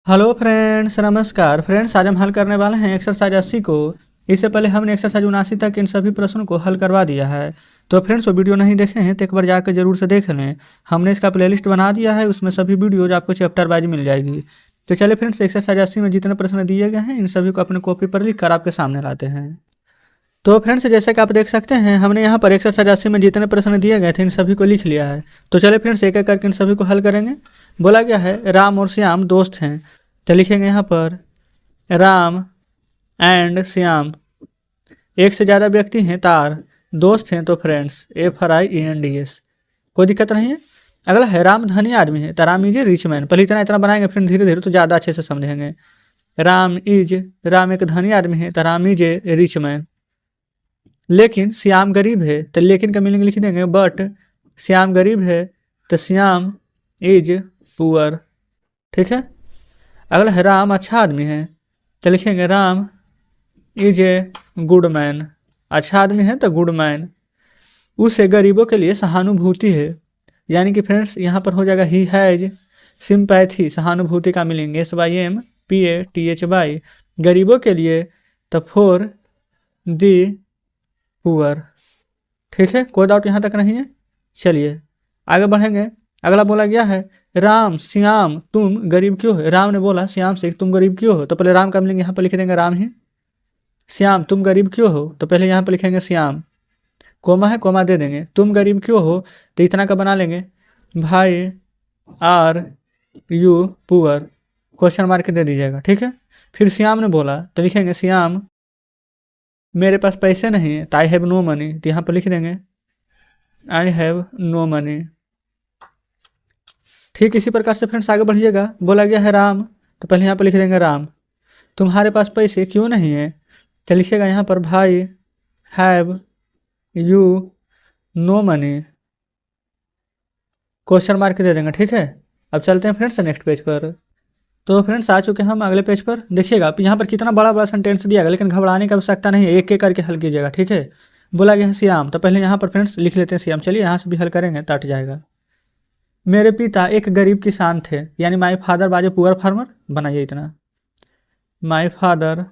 Hello friends, नमस्कार friends. आज हम हल करने वाले हैं एक्सरसाइज 80 को। इससे पहले हमने एक्सरसाइज 79 तक इन सभी प्रश्नों को हल करवा दिया है। तो फ्रेंड्स, वो वीडियो नहीं देखे हैं तो एक बार जाकर जरूर से देख लें। हमने इसका प्लेलिस्ट बना दिया है, उसमें सभी वीडियोज आपको चैप्टर वाइज मिल जाएगी। तो चलिए फ्रेंड्स, एक्सरसाइज 80 में जितने प्रश्न दिए गए हैं इन सभी को अपने कॉपी पर लिख कर आपके सामने लाते हैं। तो फ्रेंड्स, जैसे कि आप देख सकते हैं, हमने यहाँ पर एक्सरसाइज 80 में जितने प्रश्न दिए गए थे इन सभी को लिख लिया है। तो चलिए फ्रेंड्स, एक एक करके इन सभी को हल करेंगे। बोला गया है राम और श्याम दोस्त हैं, तो लिखेंगे यहाँ पर राम एंड श्याम। एक से ज़्यादा व्यक्ति हैं तार, दोस्त हैं तो फ्रेंड्स FRIENDS। कोई दिक्कत नहीं है। अगला है राम धनी आदमी है, तो Ram is a rich man. पहले इतना इतना बनाएंगे, फिर धीरे धीरे तो ज़्यादा अच्छे से समझेंगे। राम एक धनी आदमी है, तो Ram is a rich man. लेकिन श्याम गरीब है, तो लेकिन का मीनिंग लिख देंगे बट श्याम गरीब है, तो श्याम इज पुअर। ठीक है। अगला है राम अच्छा आदमी है, तो लिखेंगे Ram is a good man. अच्छा आदमी है तो गुड मैन। उसे गरीबों के लिए सहानुभूति है, यानी कि फ्रेंड्स यहाँ पर हो जाएगा ही हैज सिंपैथी। सहानुभूति का मिलेंगे SYMPATHY, गरीबों के लिए, तो फॉर दी पुअर। ठीक है, कोई डाउट यहाँ तक नहीं है। चलिए आगे बढ़ेंगे। अगला बोला गया है राम श्याम तुम गरीब क्यों हो। राम ने बोला श्याम से तुम गरीब क्यों हो, तो पहले राम का मिलेंगे यहाँ पर लिख देंगे राम ही। श्याम तुम गरीब क्यों हो, तो पहले यहाँ पर लिखेंगे श्याम। कोमा है, कोमा दे देंगे। तुम गरीब क्यों हो, तो इतना का बना लेंगे भाई are you poor, question mark दे दीजिएगा। ठीक है। फिर श्याम ने बोला, तो लिखेंगे श्याम मेरे पास पैसे नहीं है, तो आई हैव नो मनी, तो यहाँ पर लिख देंगे आई हैव नो मनी। ठीक इसी प्रकार से फ्रेंड्स आगे बढ़िएगा। बोला गया है राम, तो पहले यहाँ पर लिख देंगे राम तुम्हारे पास पैसे क्यों नहीं है, तो लिखिएगा यहाँ पर भाई have you no money, question mark दे देंगे। ठीक है। अब चलते हैं फ्रेंड्स नेक्स्ट पेज पर। तो फ्रेंड्स आ चुके हैं हम अगले पेज पर। देखिएगा यहाँ पर कितना बड़ा बड़ा सेंटेंस दिया गया, लेकिन घबराने की आवश्यकता नहीं है, एक एक करके हल कीजिएगा। ठीक है। बोला गया है श्याम, तो पहले यहाँ पर फ्रेंड्स लिख लेते हैं श्याम। चलिए यहाँ से भी हल करेंगे तो हट जाएगा। मेरे पिता एक गरीब किसान थे, यानी my father was a poor farmer. बनाइए इतना my father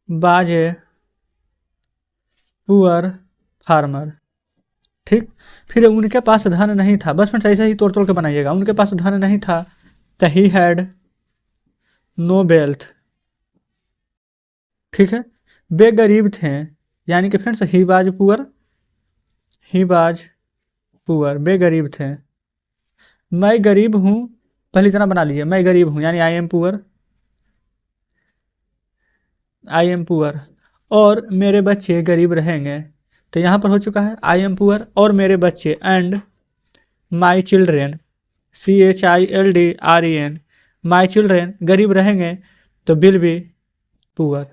was a poor farmer. ठीक। फिर उनके पास धन नहीं था, बस फ्रेंड्स ऐसे ही तोड़ तोड़ के बनाइएगा। उनके पास धन नहीं था, तो ही हैड नो वेल्थ। ठीक है। वे गरीब थे, यानी कि फ्रेंड्स ही वाज पुअर, वे गरीब थे। मैं गरीब हूँ, पहले इतना बना लीजिए मैं गरीब हूँ, यानी आई एम पुअर और मेरे बच्चे गरीब रहेंगे। तो यहाँ पर हो चुका है आई एम पुअर और मेरे बच्चे and my children CHILDREN, my children गरीब रहेंगे, तो विल बी पुअर।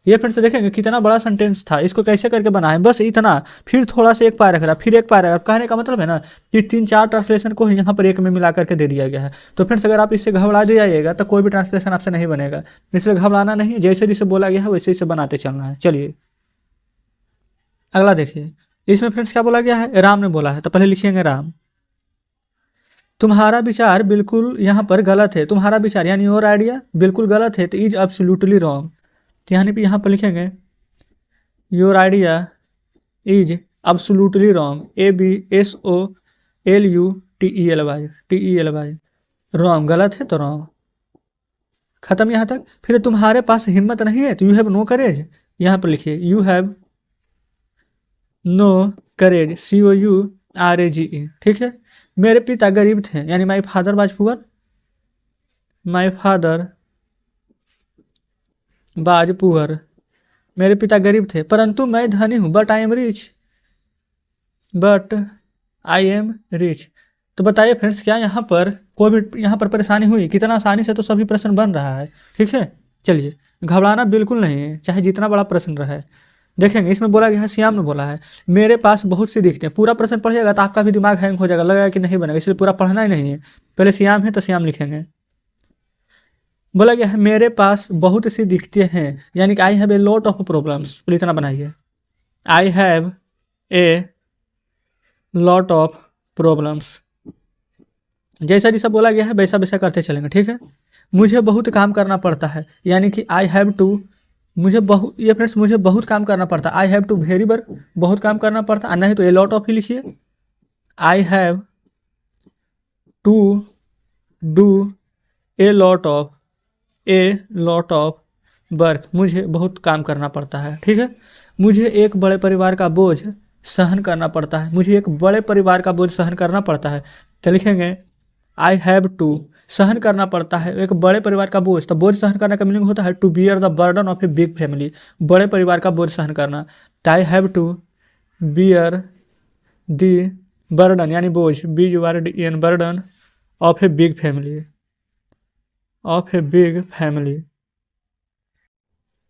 ये फिर से देखेंगे कितना बड़ा सेंटेंस था, इसको कैसे करके बनाए, बस इतना। फिर थोड़ा सा एक पैराग्राफ, फिर एक पैराग्राफ। कहने का मतलब है ना कि 3-4 ट्रांसलेशन को यहाँ पर एक में मिला करके दे दिया गया है। तो फ्रेंड्स अगर आप इससे घबरा जाइएगा तो कोई भी ट्रांसलेशन आपसे नहीं बनेगा, इसलिए घबराना नहीं है। जैसे जैसे बोला गया है वैसे ही बनाते चलना है। चलिए अगला देखिए। इसमें फ्रेंड्स क्या बोला गया है, राम ने बोला है, तो पहले लिखेंगे राम तुम्हारा विचार बिल्कुल यहाँ पर गलत है। तुम्हारा विचार यानी योर आइडिया बिल्कुल गलत है, तो इज एब्सोल्युटली रॉन्ग। तो यहाँ पर लिखेंगे your idea is absolutely wrong, ABSOLUTELY, wrong गलत है तो रॉन्ग। खत्म यहाँ तक। फिर तुम्हारे पास हिम्मत नहीं है, तो यू हैव नो करेज। यहाँ पर लिखिए you have no courage, COURAGE। ठीक है। मेरे पिता गरीब थे, यानी माई फादर वाज पुअर, मेरे पिता गरीब थे, परंतु मैं धनी हूँ, बट आई एम रिच। तो बताइए फ्रेंड्स क्या यहाँ पर कोई भी यहाँ पर परेशानी हुई? कितना आसानी से तो सभी प्रश्न बन रहा है। ठीक है। चलिए घबराना बिल्कुल नहीं है, चाहे जितना बड़ा प्रश्न रहे। देखेंगे इसमें बोला गया है श्याम ने बोला है मेरे पास बहुत सी दिखते हैं। पूरा प्रश्न पढ़िएगा तो आपका भी दिमाग हैंग हो जाएगा, लगेगा कि नहीं बनेगा, इसलिए पूरा पढ़ना ही नहीं है। पहले श्याम है तो श्याम लिखेंगे। बोला गया है मेरे पास बहुत सी दिखते हैं, यानी कि I have a lot of problems. तो इतना बनाइए I have a lot of problems. जैसा जैसा बोला गया है वैसा वैसा करते चलेंगे। ठीक है। मुझे बहुत काम करना पड़ता है, यानी कि आई हैव टू, ये फ्रेंड्स मुझे बहुत काम करना पड़ता है। I have to very work, बहुत काम करना पड़ता है, नहीं तो ए लॉट ऑफ ही लिखिए। I have to do a lot of work, मुझे बहुत काम करना पड़ता है। ठीक है, मुझे एक बड़े परिवार का बोझ सहन करना पड़ता है, मुझे एक बड़े परिवार का बोझ सहन करना पड़ता है। तो लिखेंगे आई हैव टू, सहन करना पड़ता है एक बड़े परिवार का बोझ, तो बोझ सहन करने का मीनिंग होता है to bear the burden of a big family, बड़े परिवार का बोझ सहन करना। तो I have to bear the burden यानी बोझ, BURDEN burden of a big family,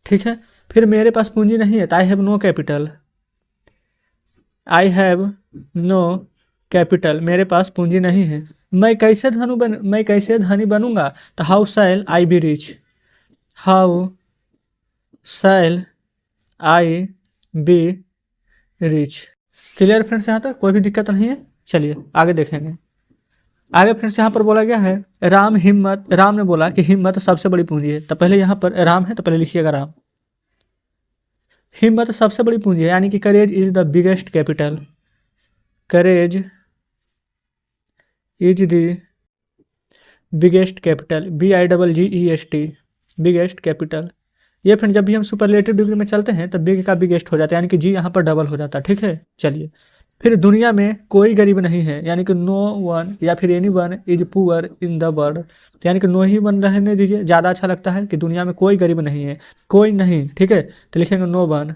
ठीक है। फिर मेरे पास पूंजी नहीं है, तो I have no capital, I have no capital, मेरे पास पूंजी नहीं है। मैं कैसे धनी बनूंगा, तो how shell I be rich, how shell I be rich. Clear friends, यहाँ तक कोई भी दिक्कत नहीं है। चलिए आगे देखेंगे। आगे फ्रेंड्स यहाँ पर बोला गया है राम ने बोला कि हिम्मत सबसे बड़ी पूंजी है। तो पहले यहाँ पर राम है, तो पहले लिखिएगा राम। हिम्मत सबसे बड़ी पूंजी है, यानी कि courage is the biggest capital, courage is the biggest capital, BIGGEST, biggest capital. ये फ्रेंड जब भी हम सुपरलेटिव डिग्री में चलते हैं तो बिग का बिगेस्ट हो जाता है, यानी कि जी यहाँ पर डबल हो जाता है। ठीक है, चलिए। फिर दुनिया में कोई गरीब नहीं है, यानी कि नो वन या फिर any one is poor in the world, यानी कि नो ही वन रहने दीजिए, ज़्यादा अच्छा लगता है कि दुनिया में कोई गरीब नहीं है, कोई नहीं। ठीक है, तो लिखेंगे no one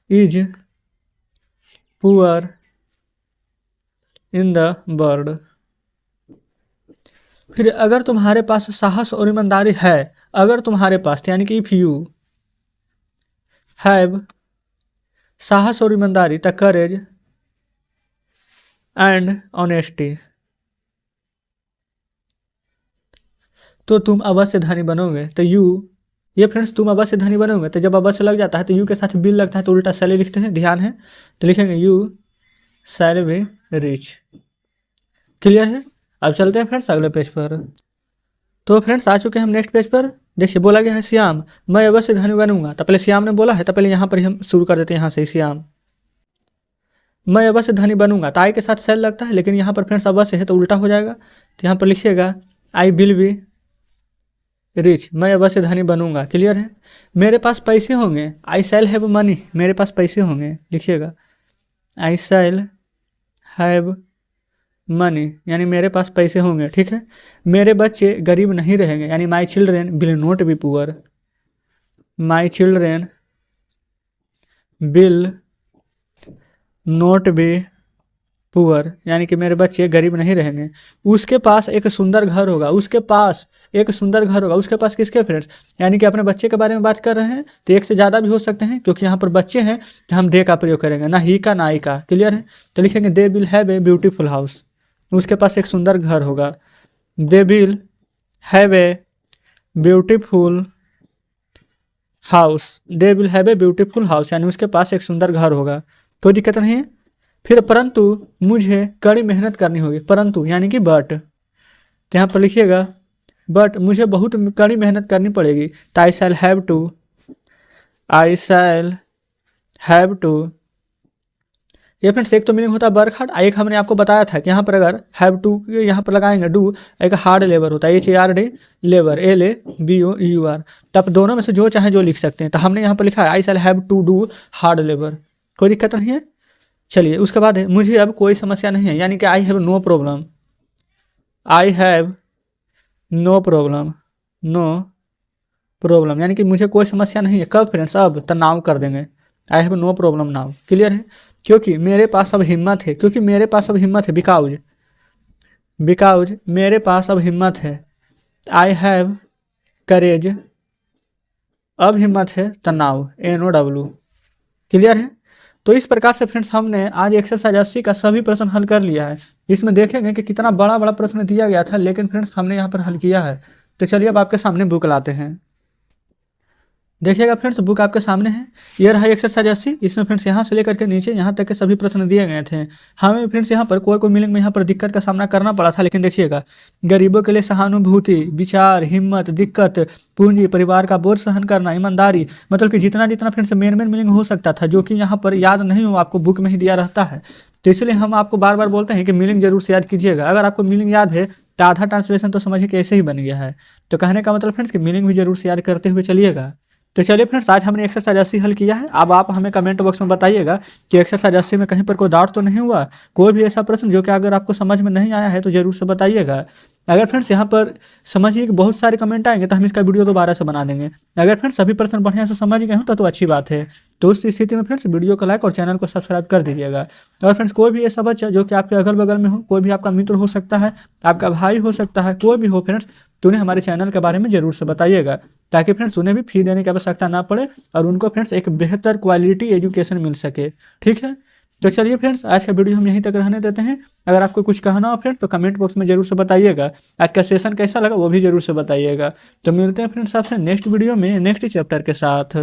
is poor in the world. फिर अगर तुम्हारे पास साहस और ईमानदारी है, अगर तुम्हारे पास, यानी कि इफ यू हैव साहस और ईमानदारी, द करेज एंड ऑनेस्टी, तो तुम अवश्य धनी बनोगे। तो ये फ्रेंड्स तुम अवश्य धनी बनोगे, तो जब अवश्य लग जाता है तो यू के साथ बिल लगता है तो उल्टा शैल लिखते हैं, ध्यान है। तो लिखेंगे you shall be rich. Clear है। अब चलते हैं फ्रेंड्स अगले पेज पर। तो फ्रेंड्स आ चुके हैं हम नेक्स्ट पेज पर। देखिए बोला गया है श्याम मैं अवश्य धनी बनूंगा, तो पहले श्याम ने बोला है, तो पहले यहाँ पर हम शुरू कर देते हैं यहाँ से। श्याम मैं अवश्य धनी बनूंगा, तो आई के साथ शैल लगता है, लेकिन यहाँ पर फ्रेंड्स अवश्य है तो उल्टा हो जाएगा। तो यहाँ पर लिखिएगा आई विल बी रिच, मैं अवश्य धनी बनूंगा। क्लियर है। मेरे पास पैसे होंगे, आई शैल हैव मनी, मेरे पास पैसे होंगे, लिखिएगा आई शैल हैव मनी, यानी मेरे पास पैसे होंगे। ठीक है। मेरे बच्चे गरीब नहीं रहेंगे, यानी my children will not be poor, my children will not be poor, यानी कि मेरे बच्चे गरीब नहीं रहेंगे। उसके पास एक सुंदर घर होगा, उसके पास एक सुंदर घर होगा, उसके पास किसके फ्रेंड्स, यानी कि अपने बच्चे के बारे में बात कर रहे हैं, तो एक से ज़्यादा भी हो सकते हैं, क्योंकि यहाँ पर बच्चे हैं तो हम दे का प्रयोग करेंगे, ना ही का ना आई का। क्लियर है। तो लिखेंगे they will have a beautiful house, उसके पास एक सुंदर घर होगा। They will have a beautiful house, they will have a beautiful house, यानी उसके पास एक सुंदर घर होगा, कोई दिक्कत नहीं है। फिर परंतु मुझे कड़ी मेहनत करनी होगी, परंतु यानी कि बट, तो यहाँ पर लिखिएगा बट मुझे बहुत कड़ी मेहनत करनी पड़ेगी। तो I shall have to, I shall have to, ये फ्रेंड्स एक तो मीनिंग होता है वर्क हार्ड, एक हमने आपको बताया था कि यहाँ पर अगर हैव टू यहाँ पर लगाएंगे डू, एक हार्ड लेबर होता है, HARD लेबर, LABOUR, तो आप दोनों में से जो चाहे जो लिख सकते हैं। तो हमने यहाँ पर लिखा है I shall have to do hard labour, कोई दिक्कत नहीं है। चलिए उसके बाद है मुझे अब कोई समस्या नहीं है, यानी कि I have no problem, I have no problem, no problem, यानी कि मुझे कोई समस्या नहीं है। कब फ्रेंड्स, अब तो नाउ कर देंगे, I have no problem now. Clear है। क्योंकि मेरे पास अब हिम्मत है, क्योंकि मेरे पास अब हिम्मत है, बिकाउज मेरे पास अब हिम्मत है। आई हैव करेज, अब हिम्मत है तो नाउ, NOW। क्लियर है। तो इस प्रकार से फ्रेंड्स हमने आज एक्सरसाइज 80 का सभी प्रश्न हल कर लिया है। इसमें देखेंगे कि कितना बड़ा बड़ा प्रश्न दिया गया था, लेकिन फ्रेंड्स हमने यहाँ पर हल किया है। तो चलिए अब आपके सामने बुक लाते हैं। देखिएगा फ्रेंड्स, बुक आपके सामने है। ये रहा एक्सरसाइज 80। इसमें फ्रेंड्स यहाँ से लेकर के नीचे यहाँ तक के सभी प्रश्न दिए गए थे। हमें फ्रेंड्स यहाँ पर कोई मीनिंग में यहाँ पर दिक्कत का सामना करना पड़ा था, लेकिन देखिएगा, गरीबों के लिए सहानुभूति, विचार, हिम्मत, दिक्कत, पूंजी, परिवार का बोझ सहन करना, ईमानदारी, मतलब कि जितना जितना फ्रेंड्स मेन मीनिंग हो सकता था, जो कि यहाँ पर याद नहीं हो, आपको बुक में ही दिया रहता है। तो इसलिए हम आपको बार बार बोलते हैं कि मीनिंग जरूर से याद कीजिएगा। अगर आपको मीनिंग याद है तो आधा ट्रांसलेशन तो समझिए कि ऐसे ही बन गया है। तो कहने का मतलब फ्रेंड्स कि मीनिंग भी जरूर से याद करते हुए चलिएगा। तो चलिए फ्रेंड्स, आज हमने एक्सरसाइज 80 हल किया है। अब आप हमें कमेंट बॉक्स में बताइएगा कि एक्सरसाइज 80 में कहीं पर कोई डाउट तो नहीं हुआ, कोई भी ऐसा प्रश्न जो कि अगर आपको समझ में नहीं आया है तो जरूर से बताइएगा। अगर फ्रेंड्स यहाँ पर समझिए कि बहुत सारे कमेंट आएंगे तो हम इसका वीडियो दोबारा से बना देंगे। अगर फ्रेंड्स सभी प्रश्न बढ़िया से समझ गए हो तो अच्छी बात है। तो उस स्थिति में फ्रेंड्स वीडियो को लाइक और चैनल को सब्सक्राइब कर दीजिएगा। और फ्रेंड्स, कोई भी ऐसा बच्चा जो कि आपके अगल बगल में हो, कोई भी आपका मित्र हो सकता है, आपका भाई हो सकता है, कोई भी हो फ्रेंड्स, तो उन्हें हमारे चैनल के बारे में जरूर से बताइएगा, ताकि फ्रेंड्स उन्हें भी फी देने की आवश्यकता ना पड़े और उनको फ्रेंड्स एक बेहतर क्वालिटी एजुकेशन मिल सके। ठीक है, तो चलिए फ्रेंड्स, आज का वीडियो हम यहीं तक रहने देते हैं। अगर आपको कुछ कहना हो फ्रेंड्स तो कमेंट बॉक्स में जरूर से बताइएगा। आज का सेशन कैसा लगा वो भी जरूर से बताइएगा। तो मिलते हैं फ्रेंड्स आपसे नेक्स्ट वीडियो में नेक्स्ट चैप्टर के साथ।